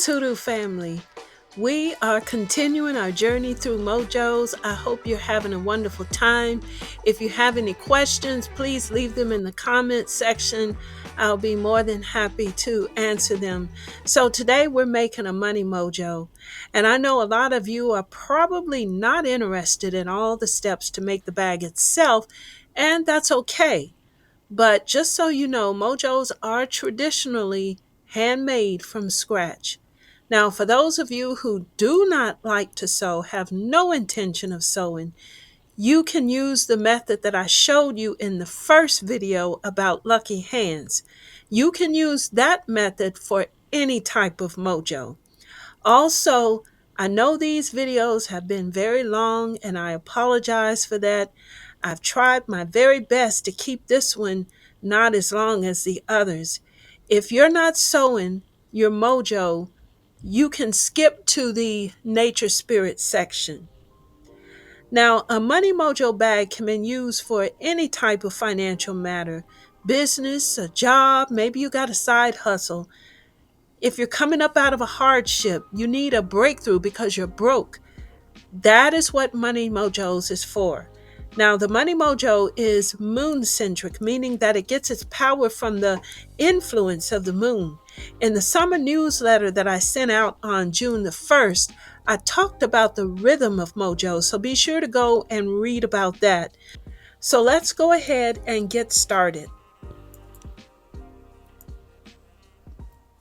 Greetings, Hoodoo family. We are continuing our journey through Mojos. I hope you're having a wonderful time. If you have any questions, please leave them in the comments section. I'll be more than happy to answer them. So today we're making a money mojo. And I know a lot of you are probably not interested in all the steps to make the bag itself, and that's okay. But just so you know, mojos are traditionally handmade from scratch. Now, for those of you who do not like to sew, have no intention of sewing, you can use the method that I showed you in the first video about lucky hands. You can use that method for any type of mojo. Also, I know these videos have been very long and I apologize for that. I've tried my very best to keep this one not as long as the others. If you're not sewing your mojo, you can skip to the nature spirit section. Now, a money mojo bag can be used for any type of financial matter, business, a job, maybe you got a side hustle. If you're coming up out of a hardship, you need a breakthrough because you're broke. That is what Money Mojos is for. Now, the Money Mojo is moon-centric, meaning that it gets its power from the influence of the moon. In the summer newsletter that I sent out on June the 1st, I talked about the rhythm of Mojo, so be sure to go and read about that. So let's go ahead and get started.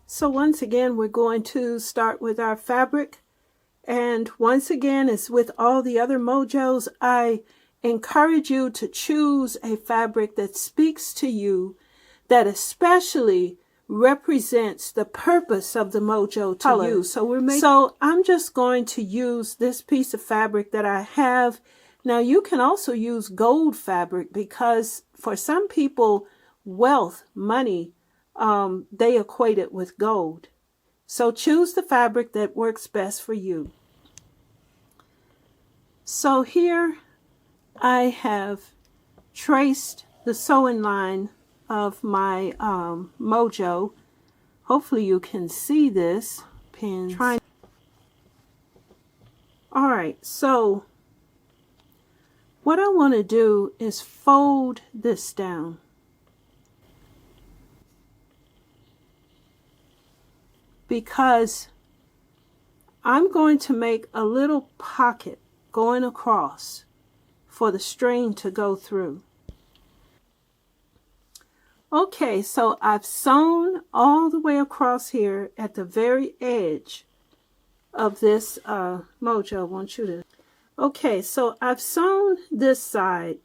So once again, we're going to start with our fabric. And once again, as with all the other mojos, I encourage you to choose a fabric that speaks to you, that especially represents the purpose of the mojo to you. So I'm just going to use this piece of fabric that I have. Now you can also use gold fabric because for some people, wealth, money, they equate it with gold. So choose the fabric that works best for you. So here I have traced the sewing line of my mojo. Hopefully you can see this pins. All right, so what I want to do is fold this down. Because I'm going to make a little pocket going across for the string to go through. Okay, so I've sewn all the way across here at the very edge of this mojo. I want you to... Okay, so I've sewn this side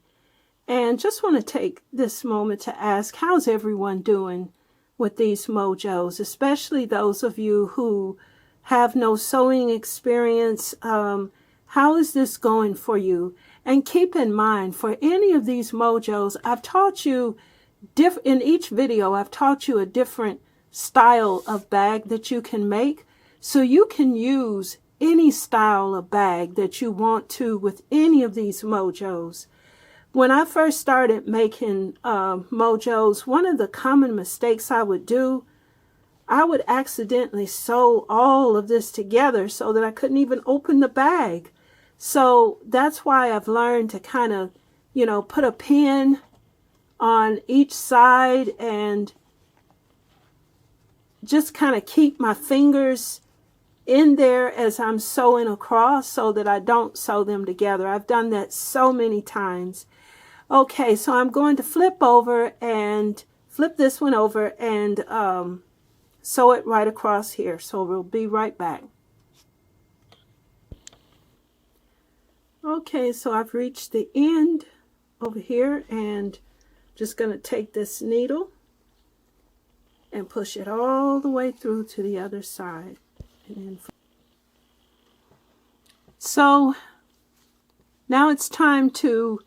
and just want to take this moment to ask, how's everyone doing with these mojos, especially those of you who have no sewing experience? How is this going for you? And keep in mind, for any of these mojos, I've taught you, in each video, I've taught you a different style of bag that you can make. So you can use any style of bag that you want to with any of these mojos. When I first started making mojos, one of the common mistakes I would do, I would accidentally sew all of this together so that I couldn't even open the bag. So that's why I've learned to kind of, put a pin on each side and just kind of keep my fingers in there as I'm sewing across so that I don't sew them together. I've done that so many times. Okay, so I'm going to flip this one over and sew it right across here. So we'll be right back. Okay, so I've reached the end over here and just going to take this needle and push it all the way through to the other side. And then so now it's time to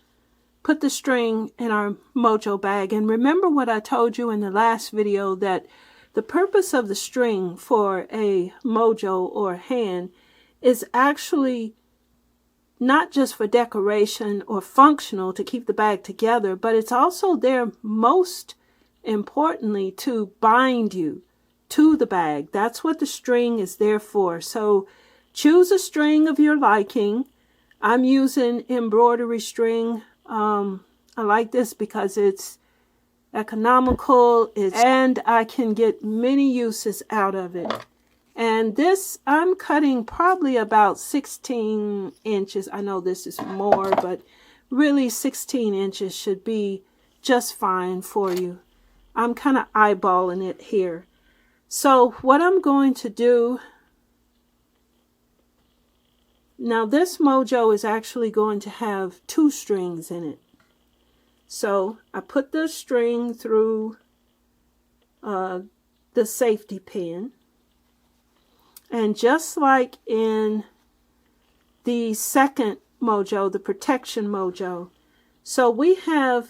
put the string in our mojo bag. And remember what I told you in the last video, that the purpose of the string for a mojo or hand is actually not just for decoration or functional to keep the bag together, but it's also there most importantly to bind you to the bag. That's what the string is there for. So choose a string of your liking. I'm using embroidery string. I like this because it's economical, and I can get many uses out of it. And this, I'm cutting probably about 16 inches. I know this is more, but really 16 inches should be just fine for you. I'm kind of eyeballing it here. So what I'm going to do, now this Mojo is actually going to have 2 strings in it. So I put the string through the safety pin. And just like in the second Mojo, the protection Mojo, so we have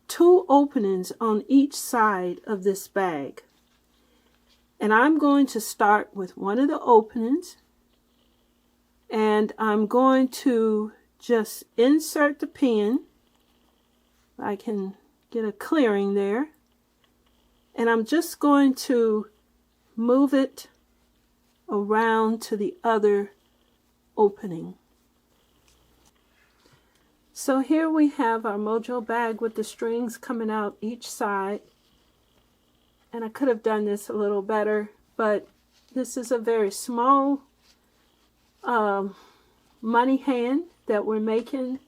2 openings on each side of this bag. And I'm going to start with one of the openings, and I'm going to just insert the pin. I can get a clearing there. And I'm just going to move it around to the other opening. So here we have our Mojo bag with the strings coming out each side. And I could have done this a little better, but this is a very small money hand that we're making.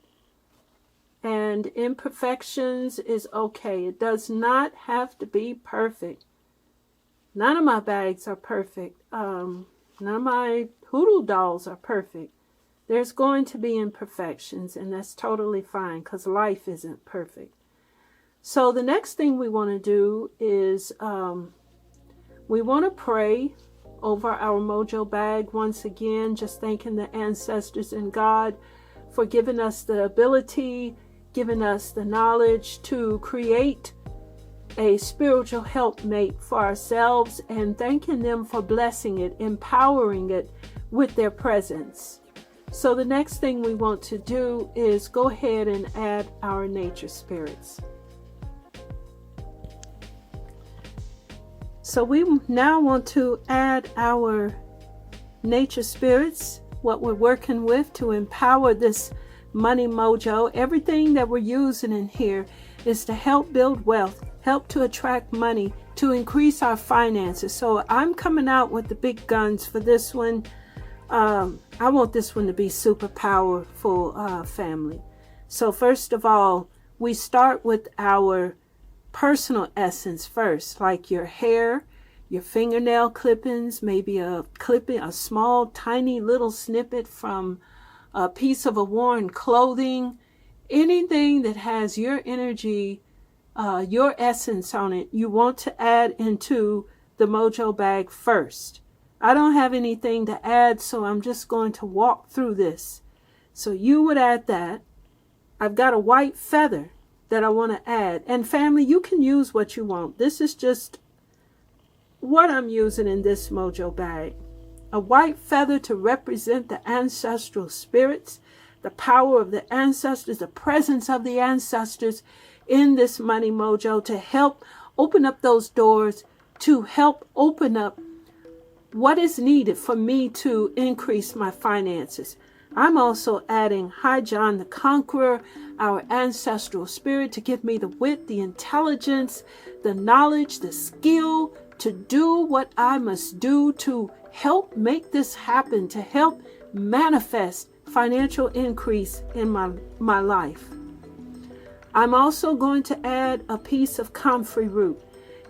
And imperfections is okay. It does not have to be perfect. None of my bags are perfect. None of my hoodoo dolls are perfect. There's going to be imperfections, and that's totally fine because life isn't perfect. So the next thing we want to do is we want to pray over our Mojo bag once again, just thanking the ancestors and God for giving us the ability, giving us the knowledge to create a spiritual helpmate for ourselves, and thanking them for blessing it, empowering it with their presence. So the next thing we want to do is go ahead and add our nature spirits. So we now want to add our nature spirits, what we're working with to empower this money Mojo. Everything that we're using in here is to help build wealth, help to attract money, to increase our finances. So I'm coming out with the big guns for this one. I want this one to be super powerful, family. So first of all, we start with our personal essence first, like your hair, your fingernail clippings, maybe a clipping, a small, tiny little snippet from a piece of a worn clothing, anything that has your energy, your essence on it, you want to add into the Mojo bag first. I don't have anything to add, so I'm just going to walk through this. So you would add that. I've got a white feather that I want to add. And family, you can use what you want. This is just what I'm using in this Mojo bag. A white feather to represent the ancestral spirits, the power of the ancestors, the presence of the ancestors in this money Mojo, to help open up those doors, to help open up what is needed for me to increase my finances. I'm also adding High John the Conqueror, our ancestral spirit, to give me the wit, the intelligence, the knowledge, the skill to do what I must do to help make this happen, to help manifest financial increase in my life. I'm also going to add a piece of comfrey root.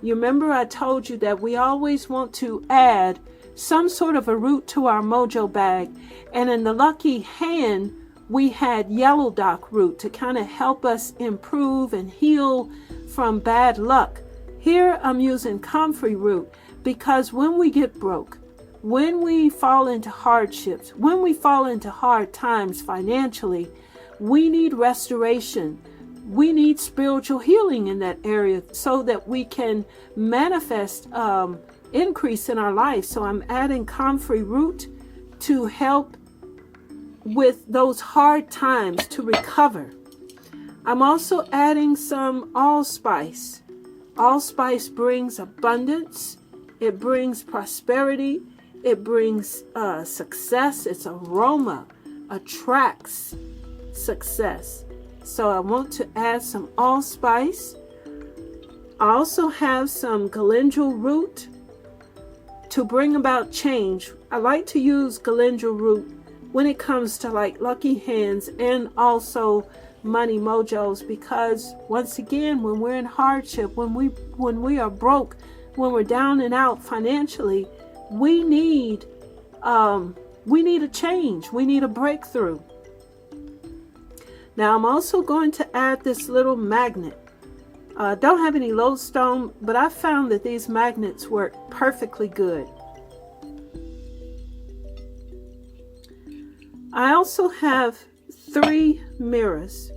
You remember I told you that we always want to add some sort of a root to our Mojo bag. And in the lucky hand, we had yellow dock root to kind of help us improve and heal from bad luck. Here I'm using comfrey root because when we get broke, when we fall into hardships, when we fall into hard times financially, we need restoration. We need spiritual healing in that area so that we can manifest increase in our life. So I'm adding comfrey root to help with those hard times to recover. I'm also adding some allspice. Allspice brings abundance. It brings prosperity. It brings success. Its aroma attracts success. So I want to add some allspice. I also have some calendula root to bring about change. I like to use calendula root when it comes to like lucky hands and also money mojos, because once again, when we're in hardship, when we are broke, when we're down and out financially, we need a change. We need a breakthrough. Now I'm also going to add this little magnet. Don't have any lodestone, but I found that these magnets work perfectly good. I also have 3 mirrors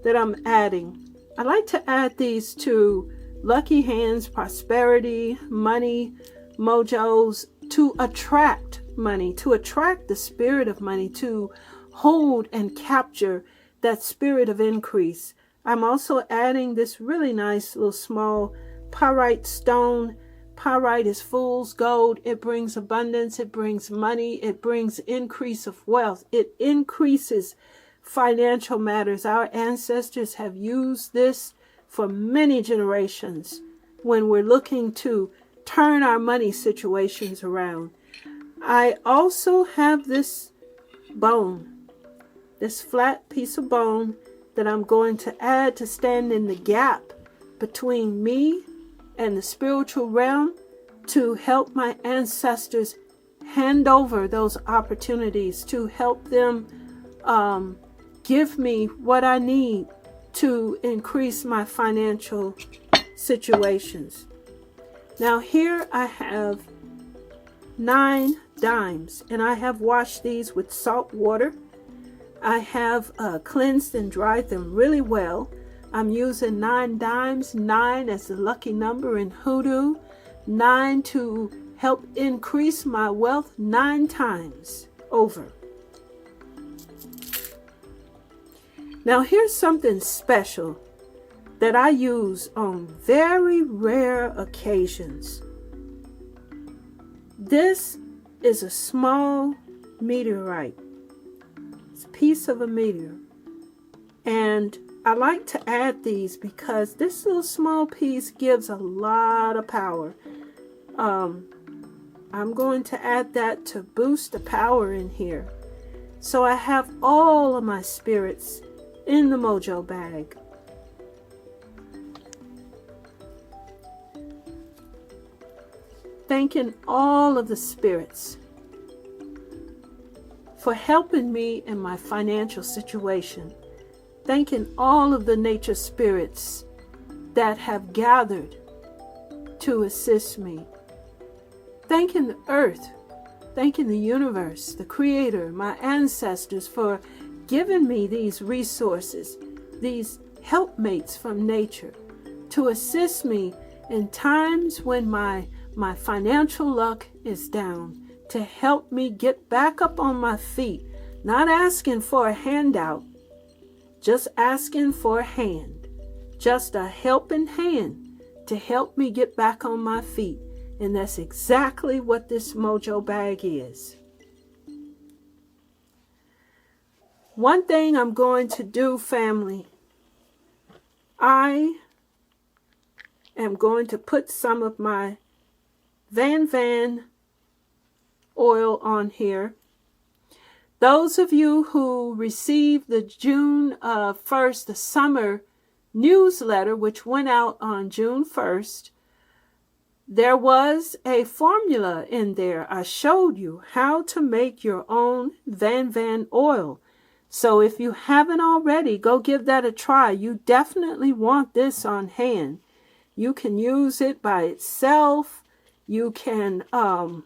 that I'm adding. I like to add these to lucky hands, prosperity, money, mojos, to attract money, to attract the spirit of money, to hold and capture that spirit of increase. I'm also adding this really nice little small pyrite stone. Pyrite is fool's gold. It brings abundance. It brings money. It brings increase of wealth. It increases financial matters. Our ancestors have used this for many generations when we're looking to turn our money situations around. I also have this bone, this flat piece of bone that I'm going to add to stand in the gap between me and the spiritual realm to help my ancestors hand over those opportunities, to help them give me what I need to increase my financial situations. Now here I have 9 dimes, and I have washed these with salt water. I have cleansed and dried them really well. I'm using 9 dimes, 9 as the lucky number in Hoodoo, 9 to help increase my wealth 9 times over. Now here's something special that I use on very rare occasions. This is a small meteorite. It's a piece of a meteor. And I like to add these because this little small piece gives a lot of power. I'm going to add that to boost the power in here. So I have all of my spirits in the Mojo bag. Thanking all of the spirits for helping me in my financial situation. Thanking all of the nature spirits that have gathered to assist me. Thanking the earth, thanking the universe, the creator, my ancestors for giving me these resources, these helpmates from nature to assist me in times when my financial luck is down, to help me get back up on my feet, not asking for a handout, just asking for a hand, just a helping hand to help me get back on my feet. And that's exactly what this Mojo bag is. One thing I'm going to do, family, I am going to put some of my Van oil on here. Those of you who received the June 1st, the summer newsletter, which went out on June 1st, there was a formula in there. I showed you how to make your own Van oil. So if you haven't already, go give that a try. You definitely want this on hand. You can use it by itself. You can on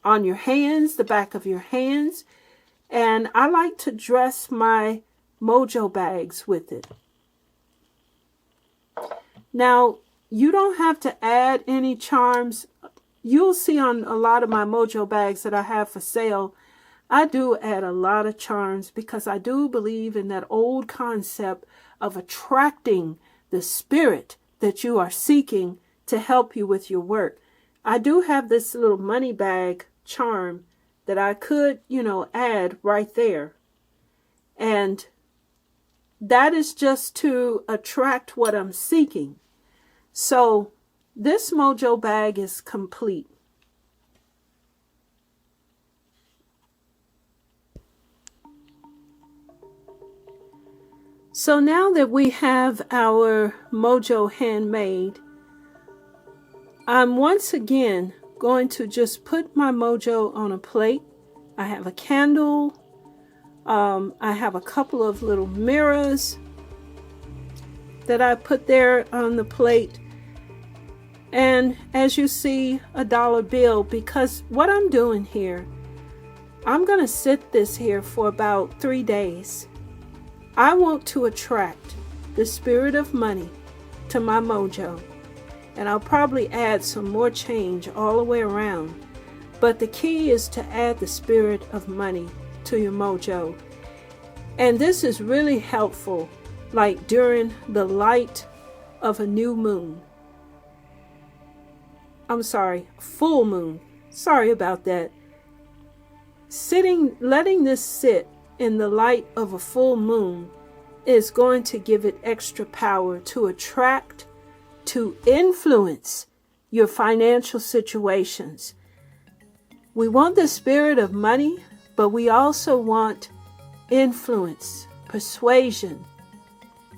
your hands, the back of your hands. And I like to dress my Mojo bags with it. Now, you don't have to add any charms. You'll see on a lot of my Mojo bags that I have for sale, I do add a lot of charms because I do believe in that old concept of attracting the spirit that you are seeking to help you with your work. I do have this little money bag charm that I could, add right there. And that is just to attract what I'm seeking. So this Mojo bag is complete. So now that we have our Mojo handmade, I'm once again going to just put my Mojo on a plate. I have a candle. I have a couple of little mirrors that I put there on the plate. And as you see, a dollar bill, because what I'm doing here, I'm going to sit this here for about 3 days. I want to attract the spirit of money to my Mojo. And I'll probably add some more change all the way around. But the key is to add the spirit of money to your Mojo. And this is really helpful, like during the light of a new moon. I'm sorry, full moon. Sorry about that. Letting this sit in the light of a full moon is going to give it extra power to attract, to influence your financial situations. We want the spirit of money, but we also want influence, persuasion.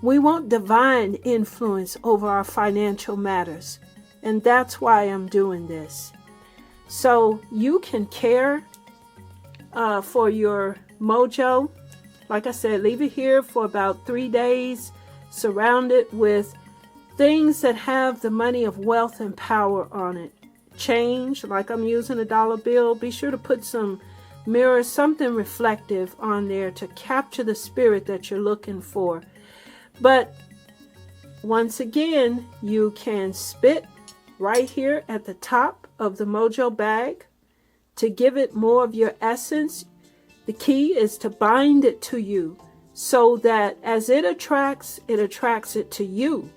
We want divine influence over our financial matters. And that's why I'm doing this. So you can care for your Mojo. Like I said, leave it here for about 3 days. Surround it with things that have the money of wealth and power on it. Change, like I'm using a dollar bill. Be sure to put some mirrors, something reflective on there to capture the spirit that you're looking for. But once again, you can spit right here at the top of the Mojo bag to give it more of your essence. The key is to bind it to you so that as it attracts it to you.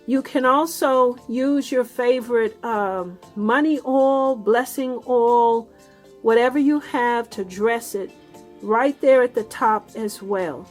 You can also use your favorite money oil, blessing oil, whatever you have to dress it right there at the top as well.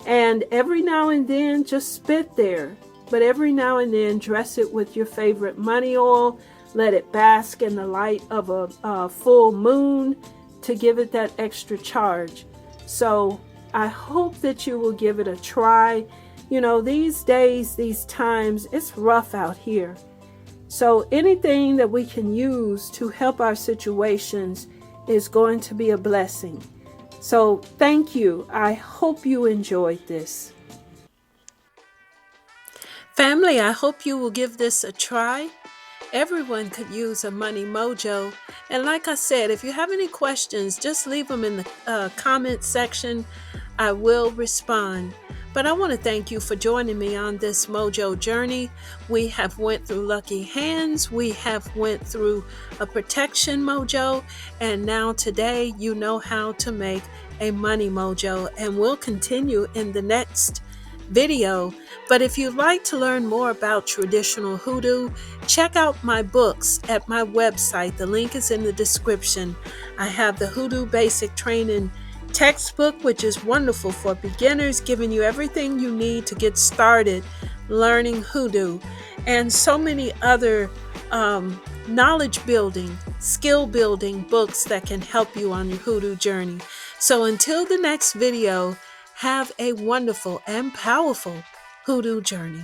And every now and then just spit there. But every now and then dress it with your favorite money oil. Let it bask in the light of a full moon to give it that extra charge. So I hope that you will give it a try. These days, these times, it's rough out here. So anything that we can use to help our situations is going to be a blessing. So thank you. I hope you enjoyed this. Family, I hope you will give this a try. Everyone could use a money mojo. And like I said, if you have any questions, just leave them in the comment section. I will respond. But I want to thank you for joining me on this mojo journey. We have went through lucky hands. We have went through a protection mojo. And now today you know how to make a money mojo. And we'll continue in the next video. But if you'd like to learn more about traditional hoodoo, check out my books at my website. The link is in the description. I have the Hoodoo Basic Training textbook, which is wonderful for beginners, giving you everything you need to get started learning hoodoo, and so many other knowledge building, skill building books that can help you on your hoodoo journey. So until the next video, have a wonderful and powerful hoodoo journey.